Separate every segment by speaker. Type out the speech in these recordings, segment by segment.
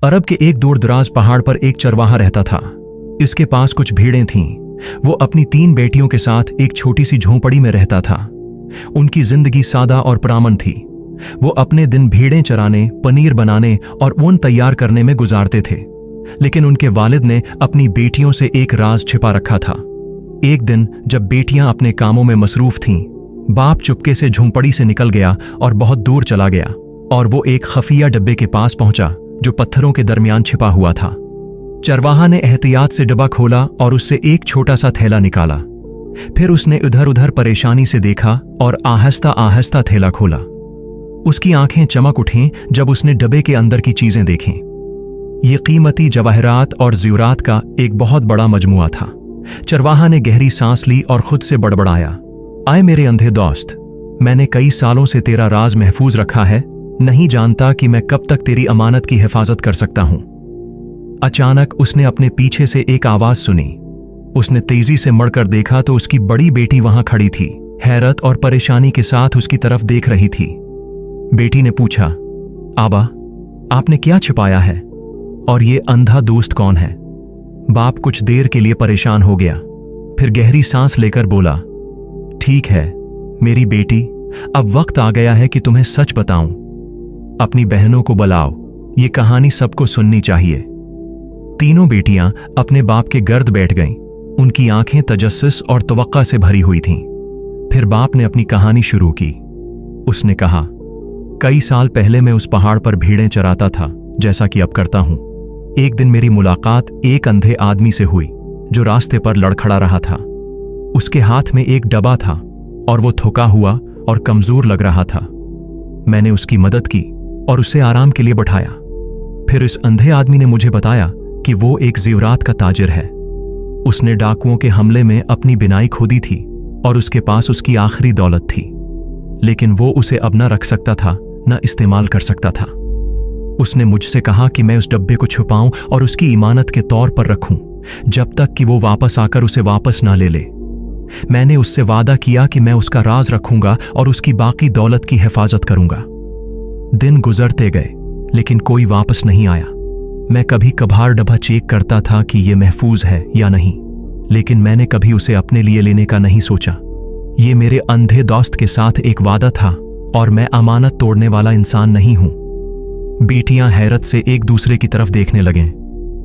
Speaker 1: अरब के एक दूर दराज पहाड़ पर एक चरवाहा रहता था। इसके पास कुछ भेड़ें थीं। वो अपनी 3 बेटियों के साथ एक छोटी सी झोंपड़ी में रहता था। उनकी जिंदगी सादा और पुरअमन थी। वो अपने दिन भेड़ें चराने, पनीर बनाने और ऊन तैयार करने में गुजारते थे। लेकिन उनके वालिद ने अपनी बेटियों से एक राज छिपा रखा था। एक दिन जब बेटियां अपने कामों में मसरूफ थीं, बाप चुपके से झोंपड़ी से निकल गया और बहुत दूर चला गया। और वो एक खफिया डब्बे के पास पहुंचा जो पत्थरों के दरमियान छिपा हुआ था। चरवाहा ने एहतियात से डब्बा खोला और उससे एक छोटा सा थैला निकाला। फिर उसने इधर उधर परेशानी से देखा और आहिस्ता आहिस्ता थैला खोला। उसकी आंखें चमक उठीं जब उसने डब्बे के अंदर की चीजें देखीं। ये कीमती जवाहरात और ज़ेवरात का एक बहुत बड़ा मजमुआ था। चरवाहा ने गहरी सांस ली और खुद से बड़बड़ाया, आए मेरे अंधे दोस्त, मैंने कई सालों से तेरा राज महफूज रखा है। नहीं जानता कि मैं कब तक तेरी अमानत की हिफाजत कर सकता हूं। अचानक उसने अपने पीछे से एक आवाज सुनी। उसने तेजी से मुड़कर देखा तो उसकी बड़ी बेटी वहां खड़ी थी, हैरत और परेशानी के साथ उसकी तरफ देख रही थी। बेटी ने पूछा, आबा, आपने क्या छिपाया है और ये अंधा दोस्त कौन है? बाप कुछ देर के लिए परेशान हो गया, फिर गहरी सांस लेकर बोला, ठीक है मेरी बेटी, अब वक्त आ गया है कि तुम्हें सच बताऊं। अपनी बहनों को बुलाओ, ये कहानी सबको सुननी चाहिए। तीनों बेटियां अपने बाप के गर्द बैठ गईं। उनकी आंखें तजस्सुस और तवक्का से भरी हुई थीं। फिर बाप ने अपनी कहानी शुरू की। उसने कहा, कई साल पहले मैं उस पहाड़ पर भेड़ें चराता था, जैसा कि अब करता हूं। एक दिन मेरी मुलाकात एक अंधे आदमी से हुई जो रास्ते पर लड़खड़ा रहा था। उसके हाथ में एक डब्बा था और वो थका हुआ और कमजोर लग रहा था। मैंने उसकी मदद की और उसे आराम के लिए बैठाया। फिर इस अंधे आदमी ने मुझे बताया कि वो एक ज़ेवरात का ताजिर है। उसने डाकुओं के हमले में अपनी बिनाई खो दी थी और उसके पास उसकी आखिरी दौलत थी, लेकिन वो उसे अब न रख सकता था, न इस्तेमाल कर सकता था। उसने मुझसे कहा कि मैं उस डब्बे को छुपाऊं और उसकी इमानत के तौर पर रखूं, जब तक कि वो वापस आकर उसे वापस ना ले ले। मैंने उससे वादा किया कि मैं उसका राज रखूंगा और उसकी बाकी दौलत की हिफाजत करूंगा। दिन गुजरते गए, लेकिन कोई वापस नहीं आया। मैं कभी कभार डब्बा चेक करता था कि यह महफूज है या नहीं, लेकिन मैंने कभी उसे अपने लिए लेने का नहीं सोचा। ये मेरे अंधे दोस्त के साथ एक वादा था और मैं अमानत तोड़ने वाला इंसान नहीं हूं। बेटियां हैरत से एक दूसरे की तरफ देखने लगें।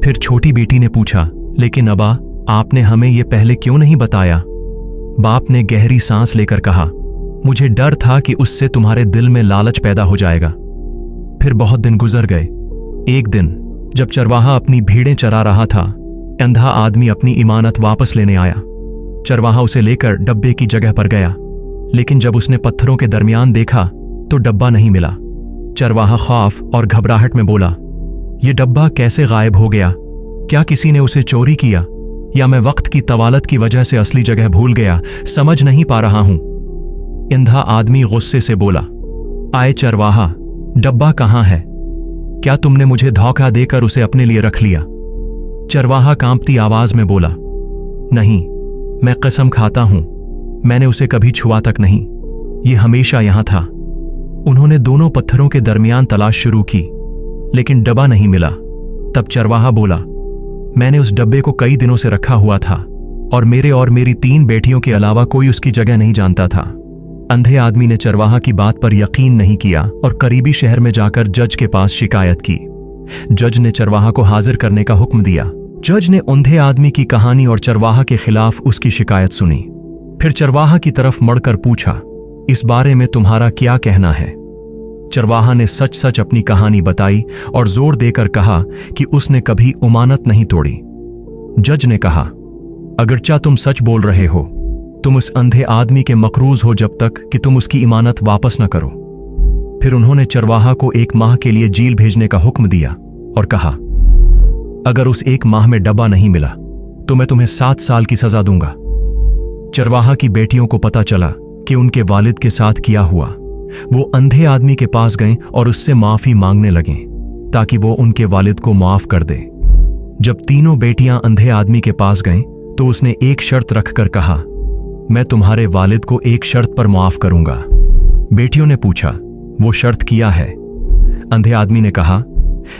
Speaker 1: फिर छोटी बेटी ने पूछा, लेकिन अबा, आपने हमें यह पहले क्यों नहीं बताया? बाप ने गहरी सांस लेकर कहा, मुझे डर था कि उससे तुम्हारे दिल में लालच पैदा हो जाएगा। फिर बहुत दिन गुजर गए। एक दिन जब चरवाहा अपनी भेड़ें चरा रहा था, अंधा आदमी अपनी इमानत वापस लेने आया। चरवाहा उसे लेकर डब्बे की जगह पर गया, लेकिन जब उसने पत्थरों के दरमियान देखा तो डब्बा नहीं मिला। चरवाहा खौफ और घबराहट में बोला, यह डब्बा कैसे गायब हो गया? क्या किसी ने उसे चोरी किया या मैं वक्त की तवालत की वजह से असली जगह भूल गया? समझ नहीं पा रहा हूं। अंधा आदमी गुस्से से बोला, आए चरवाहा, डब्बा कहां है? क्या तुमने मुझे धोखा देकर उसे अपने लिए रख लिया? चरवाहा कांपती आवाज में बोला, नहीं, मैं कसम खाता हूं, मैंने उसे कभी छुआ तक नहीं। यह हमेशा यहां था। उन्होंने दोनों पत्थरों के दरमियान तलाश शुरू की, लेकिन डब्बा नहीं मिला। तब चरवाहा बोला, मैंने उस डब्बे को कई दिनों से रखा हुआ था और मेरी 3 बेटियों के अलावा कोई उसकी जगह नहीं जानता था। अंधे आदमी ने चरवाहा की बात पर यकीन नहीं किया और करीबी शहर में जाकर जज के पास शिकायत की। जज ने चरवाहा को हाजिर करने का हुक्म दिया। जज ने अंधे आदमी की कहानी और चरवाहा के खिलाफ उसकी शिकायत सुनी। फिर चरवाहा की तरफ मुड़कर पूछा, इस बारे में तुम्हारा क्या कहना है? चरवाहा ने सच सच अपनी कहानी बताई और जोर देकर कहा कि उसने कभी उमानत नहीं तोड़ी। जज ने कहा, अगरचा तुम सच बोल रहे हो, तुम उस अंधे आदमी के मकरूज हो जब तक कि तुम उसकी इमानत वापस न करो। फिर उन्होंने चरवाहा को 1 माह के लिए जेल भेजने का हुक्म दिया और कहा, अगर उस 1 माह में डब्बा नहीं मिला तो मैं तुम्हें 7 साल की सजा दूंगा। चरवाहा की बेटियों को पता चला कि उनके वालिद के साथ क्या हुआ। वो अंधे आदमी के पास गईं और उससे माफी मांगने लगें ताकि वो उनके वालिद को माफ कर दे। जब तीनों बेटियां अंधे आदमी के पास गईं तो उसने एक शर्त रखकर कहा, मैं तुम्हारे वालिद को एक शर्त पर माफ करूंगा। बेटियों ने पूछा, वो शर्त किया है? अंधे आदमी ने कहा,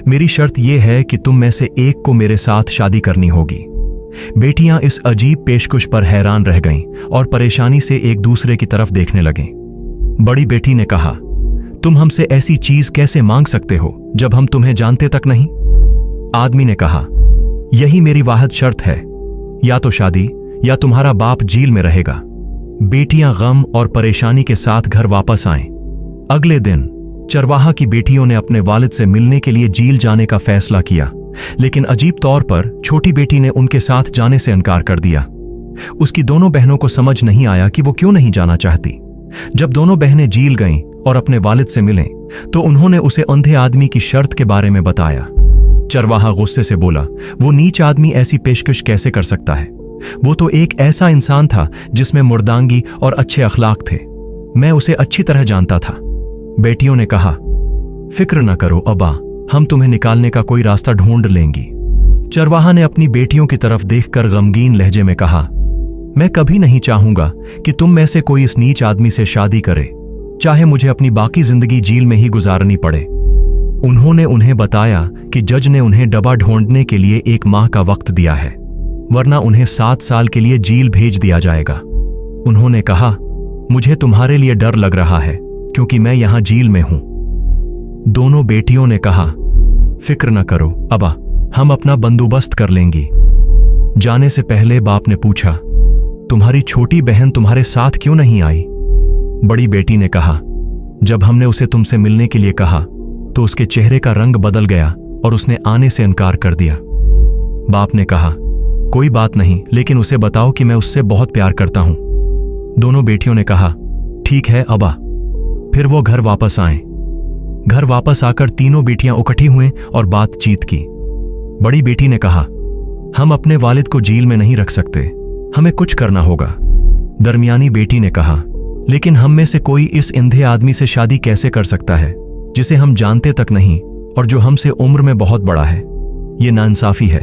Speaker 1: मेरी शर्त यह है कि तुम में से एक को मेरे साथ शादी करनी होगी। बेटियां इस अजीब पेशकश पर हैरान रह गईं और परेशानी से एक दूसरे की तरफ देखने लगीं। बड़ी बेटी ने कहा, तुम हमसे ऐसी चीज कैसे मांग सकते हो जब हम तुम्हें जानते तक नहीं? आदमी ने कहा, यही मेरी वाहिद शर्त है, या तो शादी या तुम्हारा बाप जेल में रहेगा। बेटियां गम और परेशानी के साथ घर वापस आएं। अगले दिन चरवाहा की बेटियों ने अपने वालिद से मिलने के लिए जेल जाने का फैसला किया, लेकिन अजीब तौर पर छोटी बेटी ने उनके साथ जाने से इनकार कर दिया। उसकी दोनों बहनों को समझ नहीं आया कि वो क्यों नहीं जाना चाहती। जब दोनों बहनें जेल गईं और अपने वालिद से मिलें, तो उन्होंने उसे अंधे आदमी की शर्त के बारे में बताया। चरवाहा गुस्से से बोला, वो नीच आदमी ऐसी पेशकश कैसे कर सकता है? वो तो एक ऐसा इंसान था जिसमें मुर्दांगी और अच्छे अखलाक थे। मैं उसे अच्छी तरह जानता था। बेटियों ने कहा, फिक्र न करो अब्बा, हम तुम्हें निकालने का कोई रास्ता ढूंढ लेंगी। चरवाहा ने अपनी बेटियों की तरफ देखकर गमगीन लहजे में कहा, मैं कभी नहीं चाहूंगा कि तुम में से कोई इस नीच आदमी से शादी करे, चाहे मुझे अपनी बाकी जिंदगी जेल में ही गुजारनी पड़े। उन्होंने उन्हें बताया कि जज ने उन्हें डबा ढूंढने के लिए 1 माह का वक्त दिया है, वरना उन्हें 7 साल के लिए जेल भेज दिया जाएगा। उन्होंने कहा, मुझे तुम्हारे लिए डर लग रहा है क्योंकि मैं यहां जेल में हूं। दोनों बेटियों ने कहा, फिक्र न करो अब्बा, हम अपना बंदोबस्त कर लेंगी। जाने से पहले बाप ने पूछा, तुम्हारी छोटी बहन तुम्हारे साथ क्यों नहीं आई? बड़ी बेटी ने कहा, जब हमने उसे तुमसे मिलने के लिए कहा तो उसके चेहरे का रंग बदल गया और उसने आने से इनकार कर दिया। बाप ने कहा, कोई बात नहीं, लेकिन उसे बताओ कि मैं उससे बहुत प्यार करता हूं। दोनों बेटियों ने कहा, ठीक है अब्बा। फिर वो घर वापस आए। घर वापस आकर तीनों बेटियां इकट्ठी हुईं और बातचीत की। बड़ी बेटी ने कहा, हम अपने वालिद को जेल में नहीं रख सकते, हमें कुछ करना होगा। दरमियानी बेटी ने कहा, लेकिन हम में से कोई इस अंधे आदमी से शादी कैसे कर सकता है जिसे हम जानते तक नहीं और जो हमसे उम्र में बहुत बड़ा है? ये नाइंसाफी है।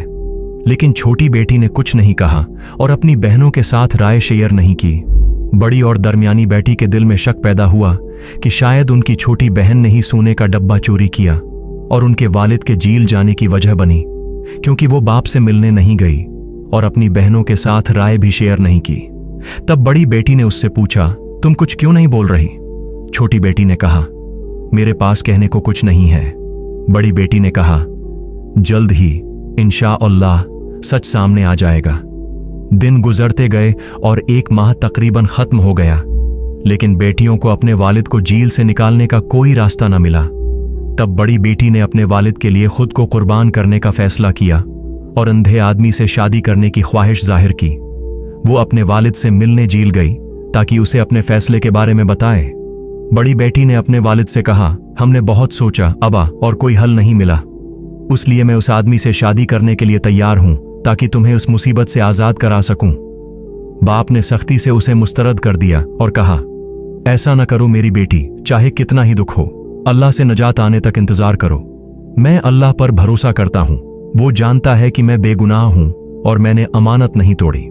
Speaker 1: लेकिन छोटी बेटी ने कुछ नहीं कहा और अपनी बहनों के साथ राय शेयर नहीं की। बड़ी और दरमियानी बेटी के दिल में शक पैदा हुआ कि शायद उनकी छोटी बहन ने ही सोने का डब्बा चोरी किया और उनके वालिद के जेल जाने की वजह बनी, क्योंकि वो बाप से मिलने नहीं गई और अपनी बहनों के साथ राय भी शेयर नहीं की। तब बड़ी बेटी ने उससे पूछा, तुम कुछ क्यों नहीं बोल रही? छोटी बेटी ने कहा, मेरे पास कहने को कुछ नहीं है। बड़ी बेटी ने कहा, जल्द ही इंशाअल्लाह सच सामने आ जाएगा। दिन गुजरते गए और 1 माह तकरीबन खत्म हो गया, लेकिन बेटियों को अपने वालिद को जेल से निकालने का कोई रास्ता न मिला। तब बड़ी बेटी ने अपने वालिद के लिए खुद को कुर्बान करने का फैसला किया और अंधे आदमी से शादी करने की ख्वाहिश जाहिर की। वो अपने वालिद से मिलने जेल गई ताकि उसे अपने फैसले के बारे में बताए। बड़ी बेटी ने अपने वालिद से कहा, हमने बहुत सोचा अब्बा और कोई हल नहीं मिला, इसलिए मैं उस आदमी से शादी करने के लिए तैयार हूं ताकि तुम्हें उस मुसीबत से आजाद करा सकूं। बाप ने सख्ती से उसे मुस्तरद कर दिया और कहा, ऐसा न करो मेरी बेटी, चाहे कितना ही दुख हो, अल्लाह से नजात आने तक इंतजार करो। मैं अल्लाह पर भरोसा करता हूं, वो जानता है कि मैं बेगुनाह हूं और मैंने अमानत नहीं तोड़ी।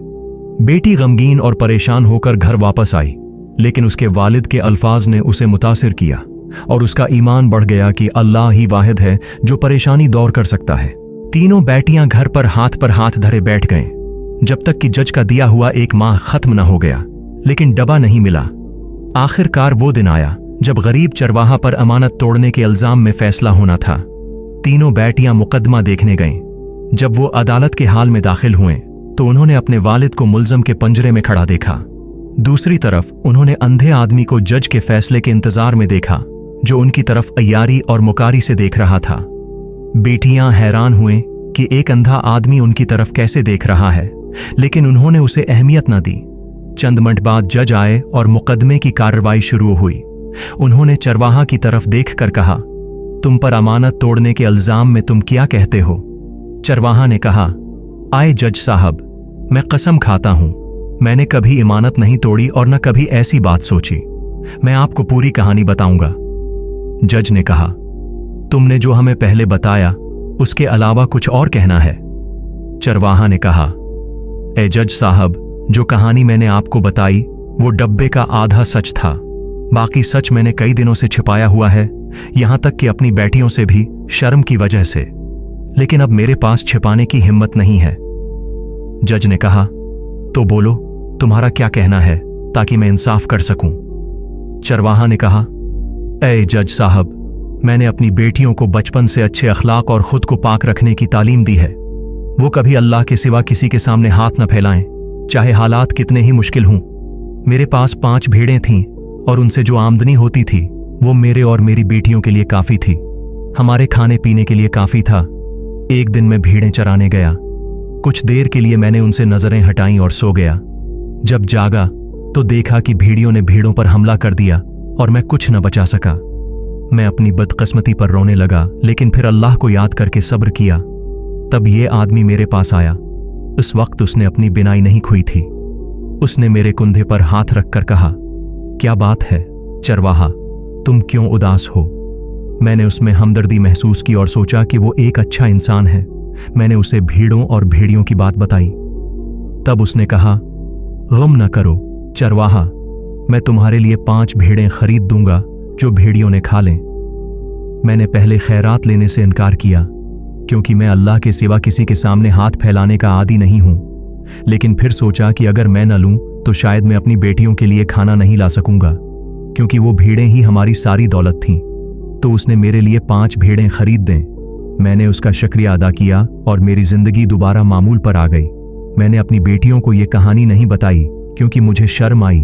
Speaker 1: बेटी गमगीन और परेशान होकर घर वापस आई, लेकिन उसके वालिद के अल्फाज ने उसे मुतासिर किया और उसका ईमान बढ़ गया कि अल्लाह ही वाहिद है जो परेशानी दूर कर सकता है। तीनों बेटियां घर पर हाथ धरे बैठ गए जब तक कि जज का दिया हुआ 1 माह खत्म न हो गया, लेकिन डबा नहीं मिला। आखिरकार वो दिन आया जब गरीब चरवाहा पर अमानत तोड़ने के इल्जाम में फैसला होना था। तीनों बेटियां मुकदमा देखने गईं। जब वो अदालत के हाल में दाखिल हुए तो उन्होंने अपने वालिद को मुल्ज़म के पंजरे में खड़ा देखा। दूसरी तरफ उन्होंने अंधे आदमी को जज के फैसले के इंतजार में देखा, जो उनकी तरफ अय्यारी और मुकारी से देख रहा था। बेटियां हैरान हुए कि एक अंधा आदमी उनकी तरफ कैसे देख रहा है, लेकिन उन्होंने उसे अहमियत न दी। चंद मिनट बाद जज आए और मुकदमे की कार्रवाई शुरू हुई। उन्होंने चरवाहा की तरफ देखकर कहा, तुम पर अमानत तोड़ने के इल्जाम में तुम क्या कहते हो? चरवाहा ने कहा, आए जज साहब, मैं कसम खाता हूं, मैंने कभी इमानत नहीं तोड़ी और न कभी ऐसी बात सोची। मैं आपको पूरी कहानी बताऊंगा। जज ने कहा, तुमने जो हमें पहले बताया उसके अलावा कुछ और कहना है? चरवाहा ने कहा, ए जज साहब, जो कहानी मैंने आपको बताई वो डब्बे का आधा सच था। बाकी सच मैंने कई दिनों से छिपाया हुआ है, यहां तक कि अपनी बेटियों से भी, शर्म की वजह से। लेकिन अब मेरे पास छिपाने की हिम्मत नहीं है। जज ने कहा, तो बोलो, तुम्हारा क्या कहना है, ताकि मैं इंसाफ कर सकूं। चरवाहा ने कहा, ऐ जज साहब, मैंने अपनी बेटियों को बचपन से अच्छे अखलाक और खुद को पाक रखने की तालीम दी है। वो कभी अल्लाह के सिवा किसी के सामने हाथ न फैलाएं, चाहे हालात कितने ही मुश्किल हों। मेरे पास 5 भेड़ें थीं और उनसे जो आमदनी होती थी वो मेरे और मेरी बेटियों के लिए काफी थी। हमारे खाने पीने के लिए काफी था। एक दिन मैं भेड़ें चराने गया। कुछ देर के लिए मैंने उनसे नजरें हटाईं और सो गया। जब जागा तो देखा कि भेड़ियों ने भेड़ों पर हमला कर दिया और मैं कुछ न बचा सका। मैं अपनी बदकिस्मती पर रोने लगा, लेकिन फिर अल्लाह को याद करके सब्र किया। तब ये आदमी मेरे पास आया। उस वक्त उसने अपनी बिनाई नहीं खोई थी। उसने मेरे कुंधे पर हाथ रखकर कहा, क्या बात है चरवाहा, तुम क्यों उदास हो? मैंने उसमें हमदर्दी महसूस की और सोचा कि वो एक अच्छा इंसान है। मैंने उसे भीड़ों और भेड़ियों की बात बताई। तब उसने कहा, गम न करो चरवाहा, मैं तुम्हारे लिए 5 भेड़ें खरीद दूंगा जो भेड़ियों ने खा लें। मैंने पहले खैरात लेने से इनकार किया, क्योंकि मैं अल्लाह के सिवा किसी के सामने हाथ फैलाने का आदी नहीं हूं। लेकिन फिर सोचा कि अगर मैं न लूं तो शायद मैं अपनी बेटियों के लिए खाना नहीं ला सकूंगा, क्योंकि वो भेड़ें ही हमारी सारी दौलत थीं। तो उसने मेरे लिए 5 भेड़ें खरीद दें। मैंने उसका शुक्रिया अदा किया और मेरी जिंदगी दोबारा मामूल पर आ गई। मैंने अपनी बेटियों को ये कहानी नहीं बताई, क्योंकि मुझे शर्म आई।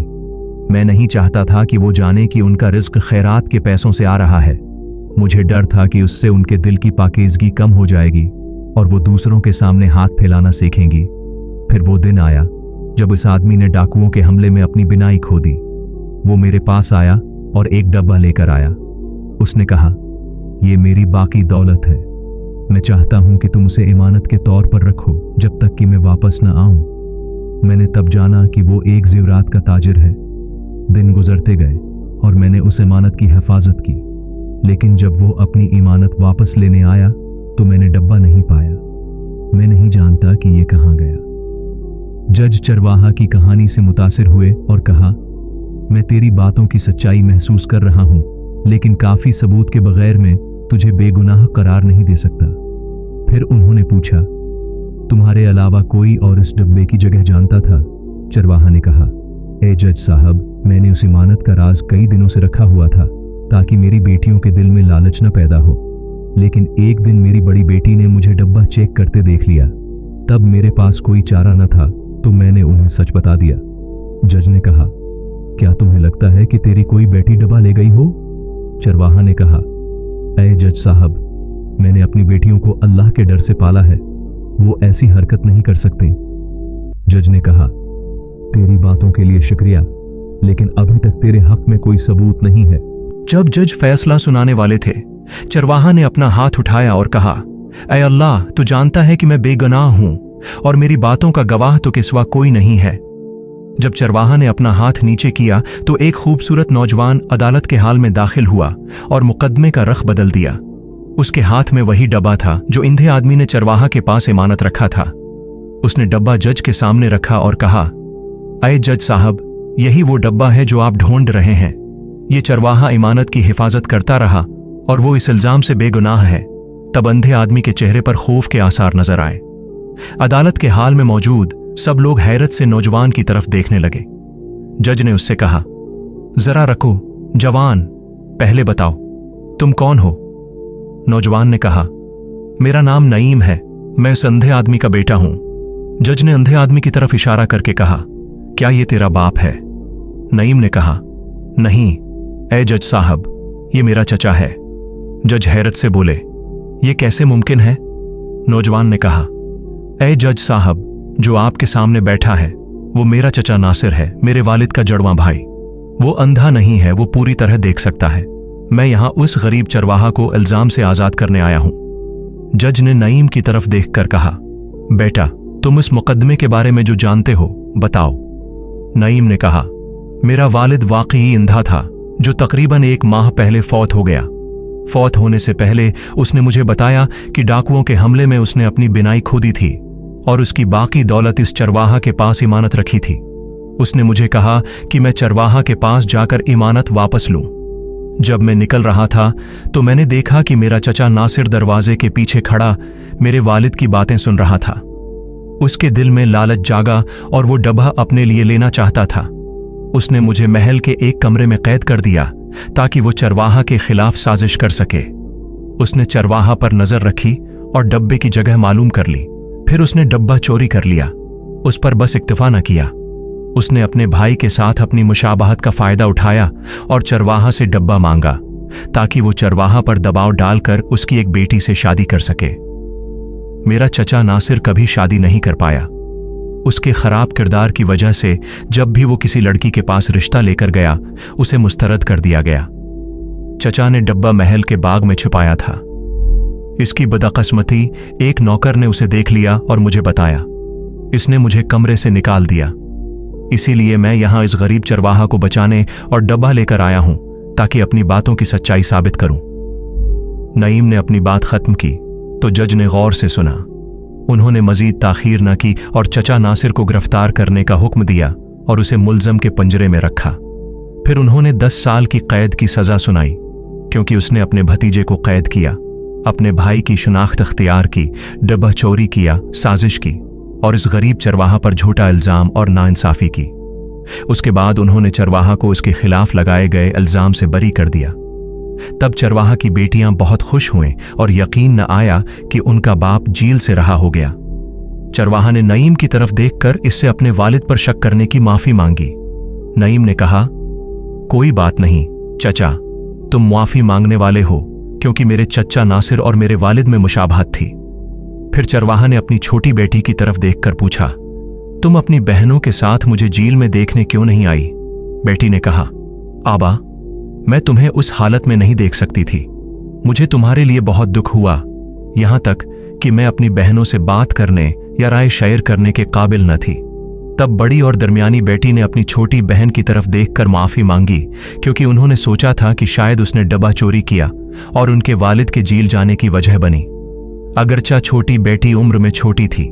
Speaker 1: मैं नहीं चाहता था कि वो जाने कि उनका रिज्क खैरात के पैसों से आ रहा है। मुझे डर था कि उससे उनके दिल की पाकीज़गी कम हो जाएगी और वो दूसरों के सामने हाथ फैलाना सीखेंगी। फिर वो दिन आया जब उस आदमी ने डाकुओं के हमले में अपनी बिनाई खो दी। वो मेरे पास आया और एक डब्बा लेकर आया। उसने कहा, ये मेरी बाकी दौलत है। मैं चाहता हूं कि तुम उसे इमानत के तौर पर रखो जब तक कि मैं वापस न आऊं। मैंने तब जाना कि वो एक ज़ेवरात का ताजिर है। दिन गुजरते गए और मैंने उस इमानत की हिफाजत की, लेकिन जब वो अपनी इमानत वापस लेने आया तो मैंने डब्बा नहीं पाया। मैं नहीं जानता कि ये कहाँ गया। जज चरवाहा की कहानी से मुतासिर हुए और कहा, मैं तेरी बातों की सच्चाई महसूस कर रहा हूं, लेकिन काफी सबूत के बगैर मैं तुझे बेगुनाह करार नहीं दे सकता। फिर उन्होंने पूछा, तुम्हारे अलावा कोई और इस डब्बे की जगह जानता था? चरवाहा ने कहा, ए जज साहब, मैंने उस इमानत का राज कई दिनों से रखा हुआ था ताकि मेरी बेटियों के दिल में लालच न पैदा हो। लेकिन एक दिन मेरी बड़ी बेटी ने मुझे डब्बा चेक करते देख लिया। तब मेरे पास कोई चारा न था तो मैंने उन्हें सच बता दिया। जज ने कहा, क्या तुम्हें लगता है कि तेरी कोई बेटी डब्बा ले गई हो? चरवाहा ने कहा, ऐ जज साहब, मैंने अपनी बेटियों को अल्लाह के डर से पाला है। वो ऐसी हरकत नहीं कर सकते। जज ने कहा, तेरी बातों के लिए शुक्रिया, लेकिन अभी तक तेरे हक में कोई सबूत नहीं है। जब जज फैसला सुनाने वाले थे, चरवाहा ने अपना हाथ उठाया और कहा, ऐ अल्लाह, तू जानता है कि मैं बेगुनाह हूं और मेरी बातों का गवाह तो के सिवा कोई नहीं है। जब चरवाहा ने अपना हाथ नीचे किया तो एक खूबसूरत नौजवान अदालत के हाल में दाखिल हुआ और मुकदमे का रख बदल दिया। उसके हाथ में वही डब्बा था जो इंधे आदमी ने चरवाहा के पास इमानत रखा था। उसने डब्बा जज के सामने रखा और कहा, ऐ जज साहब, यही वो डब्बा है जो आप ढूंढ रहे हैं। ये चरवाहा इमानत की हिफाजत करता रहा और वो इस इल्जाम से बेगुनाह है। तब अंधे आदमी के चेहरे पर खौफ के आसार नजर आए। अदालत के हाल में मौजूद सब लोग हैरत से नौजवान की तरफ देखने लगे। जज ने उससे कहा, जरा रखो जवान, पहले बताओ तुम कौन हो? नौजवान ने कहा, मेरा नाम नईम है, मैं उस अंधे आदमी का बेटा हूं। जज ने अंधे आदमी की तरफ इशारा करके कहा, क्या ये तेरा बाप है? नईम ने कहा, नहीं ऐ जज साहब, ये मेरा चचा है। जज हैरत से बोले, ये कैसे मुमकिन है? नौजवान ने कहा, ऐ जज साहब, जो आपके सामने बैठा है वो मेरा चचा नासिर है, मेरे वालिद का जड़वां भाई। वो अंधा नहीं है, वो पूरी तरह देख सकता है। मैं यहां उस गरीब चरवाहा को इल्जाम से आजाद करने आया हूं। जज ने नईम की तरफ देखकर कहा, बेटा, तुम इस मुकदमे के बारे में जो जानते हो बताओ। नईम ने कहा, मेरा वालिद वाकई अंधा था जो तकरीबन 1 माह पहले फौत हो गया। फौत होने से पहले उसने मुझे बताया कि डाकुओं के हमले में उसने अपनी बिनाई खो दी थी और उसकी बाकी दौलत इस चरवाहा के पास इमानत रखी थी। उसने मुझे कहा कि मैं चरवाहा के पास जाकर इमानत वापस लूं। जब मैं निकल रहा था तो मैंने देखा कि मेरा चचा नासिर दरवाजे के पीछे खड़ा मेरे वालिद की बातें सुन रहा था। उसके दिल में लालच जागा और वो डब्बा अपने लिए लेना चाहता था। उसने मुझे महल के एक कमरे में कैद कर दिया ताकि वो चरवाहा के खिलाफ साजिश कर सके। उसने चरवाहा पर नजर रखी और डब्बे की जगह मालूम कर ली। फिर उसने डब्बा चोरी कर लिया। उस पर बस इक्तफा न किया। उसने अपने भाई के साथ अपनी मुशाबहत का फायदा उठाया और चरवाहा से डब्बा मांगा ताकि वो चरवाहा पर दबाव डालकर उसकी एक बेटी से शादी कर सके। मेरा चचा नासिर कभी शादी नहीं कर पाया। उसके खराब किरदार की वजह से जब भी वो किसी लड़की के पास रिश्ता लेकर गया उसे मुस्तरद कर दिया गया। चचा ने डब्बा महल के बाग में छुपाया था। इसकी बदकिस्मती एक नौकर ने उसे देख लिया और मुझे बताया। इसने मुझे कमरे से निकाल दिया। इसीलिए मैं यहां इस गरीब चरवाहा को बचाने और डब्बा लेकर आया हूं ताकि अपनी बातों की सच्चाई साबित करूं। नईम ने अपनी बात खत्म की तो जज ने गौर से सुना। उन्होंने मजीद ताखीर न की और चचा नासिर को गिरफ्तार करने का हुक्म दिया और उसे मुल्जम के पंजरे में रखा। फिर उन्होंने 10 साल की कैद की सजा सुनाई क्योंकि उसने अपने भतीजे को कैद किया, अपने भाई की शिनाख्त अख्तियार की, डब्बा चोरी किया, साजिश की और इस गरीब चरवाहा पर झूठा इल्जाम और नाइंसाफी की। उसके बाद उन्होंने चरवाहा को उसके खिलाफ लगाए गए इल्जाम से बरी कर दिया। तब चरवाहा की बेटियां बहुत खुश हुए और यकीन न आया कि उनका बाप जेल से रहा हो गया। चरवाहा ने नईम की तरफ देखकर इससे अपने वालिद पर शक करने की माफी मांगी। नईम ने कहा, कोई बात नहीं चचा, तुम माफी मांगने वाले हो क्योंकि मेरे चचा नासिर और मेरे वालिद में मुशाबहत थी। फिर चरवाहा ने अपनी छोटी बेटी की तरफ देखकर पूछा, तुम अपनी बहनों के साथ मुझे जेल में देखने क्यों नहीं आई? बेटी ने कहा, आबा, मैं तुम्हें उस हालत में नहीं देख सकती थी। मुझे तुम्हारे लिए बहुत दुख हुआ, यहां तक कि मैं अपनी बहनों से बात करने या राय शेयर करने के काबिल न थी। तब बड़ी और दरमियानी बेटी ने अपनी छोटी बहन की तरफ देखकर माफी मांगी क्योंकि उन्होंने सोचा था कि शायद उसने डब्बा चोरी किया और उनके वालिद के जेल जाने की वजह बनी। अगरचा छोटी बेटी उम्र में छोटी थी,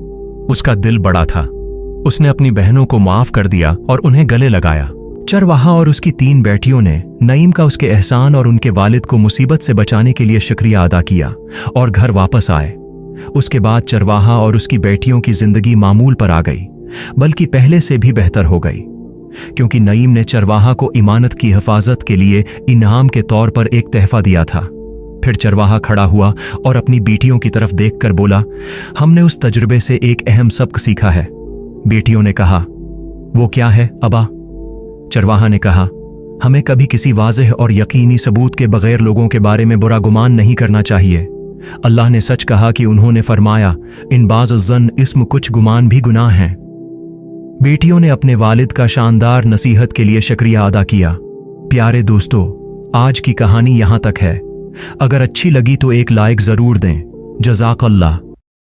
Speaker 1: उसका दिल बड़ा था। उसने अपनी बहनों को माफ कर दिया और उन्हें गले लगाया। चरवाहा और उसकी 3 बेटियों ने नईम का उसके एहसान और उनके वालिद को मुसीबत से बचाने के लिए शुक्रिया अदा किया और घर वापस आए। उसके बाद चरवाहा और उसकी बेटियों की जिंदगी मामूल पर आ गई, बल्कि पहले से भी बेहतर हो गई क्योंकि नईम ने चरवाहा को इमानत की हिफाजत के लिए इनाम के तौर पर एक तहफा दिया था। फिर चरवाहा खड़ा हुआ और अपनी बेटियों की तरफ देखकर बोला, हमने उस तजुर्बे से एक अहम सबक सीखा है। बेटियों ने कहा, वो क्या है अबा? चरवाहा ने कहा, हमें कभी किसी वाज़ेह और यकीनी सबूत के बगैर लोगों के बारे में बुरा गुमान नहीं करना चाहिए। अल्लाह ने सच कहा कि उन्होंने फरमाया, इन बाज़ ज़न इस्म कुछ गुमान भी गुनाह हैं। बेटियों ने अपने वालिद का शानदार नसीहत के लिए शुक्रिया अदा किया। प्यारे दोस्तों, आज की कहानी यहाँ तक है। अगर अच्छी लगी तो एक लाइक ज़रूर दें। जज़ाकल्लाह।